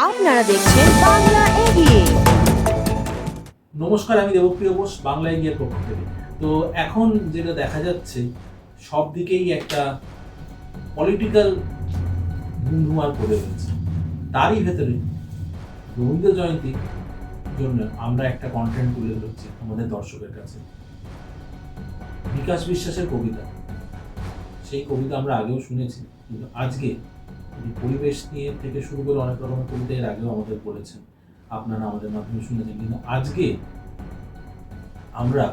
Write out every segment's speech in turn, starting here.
আপনারা দেখছেন বাংলা এগিয়ে। নমস্কার, আমি দেবপ্রিয় বোস, বাংলা এগিয়ের পক্ষ থেকে। তো এখন যেটা দেখা যাচ্ছে, সব দিকেই একটা পলিটিক্যাল ধুমধুমার পড়ে রয়েছে। তারই ভেতরে রবীন্দ্র জয়ন্তীর জন্য আমরা একটা কন্টেন্ট তুলে ধরছি আমাদের দর্শকের কাছে। বিকাশ বিশ্বাসের কবিতা, সেই কবিতা আমরা আগেও শুনেছি, কিন্তু আজকে পরিবেশ নিয়ে থেকে শুরু করে অনেক রকমের কবিতা এর আগেও আমাদের বলেছেন, আপনারা আমাদের মাধ্যমে শুনেছেন, কিন্তু আজকে আমরা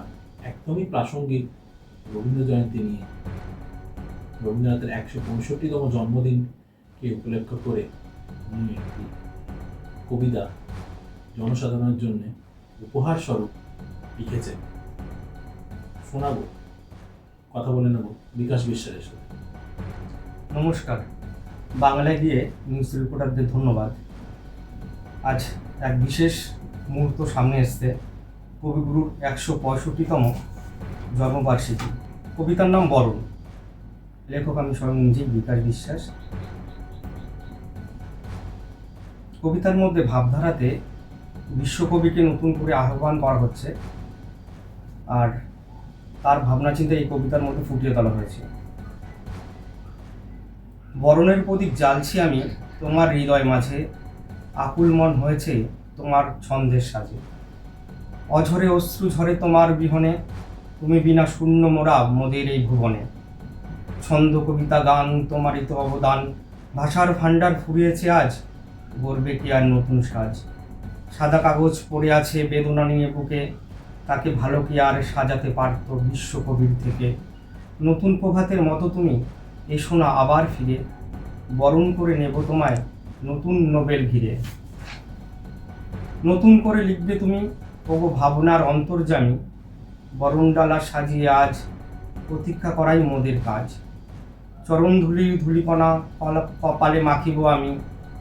একদমই প্রাসঙ্গিক রবীন্দ্র জয়ন্তী নিয়ে, রবীন্দ্রনাথের ১৬৫তম জন্মদিনকে উপলক্ষ করে একটি কবিতা জনসাধারণের জন্য উপহার স্বরূপ লিখেছেন। শোনাবো, কথা বলে নেব বিকাশ বিশ্বাসের সাথে। নমস্কার, বাংলায় গিয়ে নিউজ রিপোর্টারদের ধন্যবাদ। আজ এক বিশেষ মুহূর্ত সামনে এসছে, কবিগুরুর ১৬৫তম জন্মবার্ষিকী। কবিতার নাম বরণ, লেখক আমি স্বয়ং নিজেই, বিকাশ বিশ্বাস। কবিতার মধ্যে ভাবধারাতে বিশ্বকবিকে নতুন করে আহ্বান করা হচ্ছে, আর তার ভাবনা চিন্তা এই কবিতার মধ্যে ফুটিয়ে তোলা হয়েছে। বরণের প্রদীপ জ্বালছি আমি তোমার হৃদয় মাঝে, আকুল মন হয়েছে তোমার ছন্দের সাজে। অঝরে অশ্রু ঝরে তোমার বিহনে, তুমি বিনা শূন্য মোরা মোদের এই ভুবনে। ছন্দ কবিতা গান তোমারই তো অবদান, ভাষার ভাণ্ডার ফুরিয়েছে আজ, গর্বে কি আর নতুন সাজ। সাদা কাগজ পড়ে আছে বেদনা নিয়ে বুকে, তাকে ভালো কি আর সাজাতে পারত বিশ্বকবির থেকে। নতুন প্রভাতের মতো তুমি এসো না আবার ফিরে, বরণ করে নেব তোমায় নতুন নোবেল ঘিরে। নতুন করে লিখবে তুমি ওগো ভাবনার অন্তর্যামী, বরণডালা সাজিয়ে আজ প্রতীক্ষা করাই মোদের কাজ। চরণ ধূলিকণা কপালে মাখিব আমি,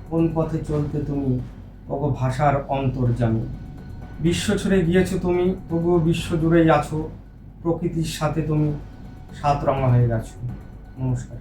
কোন পথে চলতে তুমি ওগো ভাষার অন্তর্যামী। বিশ্ব ছড়ে গিয়েছো তুমি, তবুও বিশ্ব জুড়েই আছো, প্রকৃতির সাথে তুমি সাত রঙা হয়ে গেছো। নমস্কার।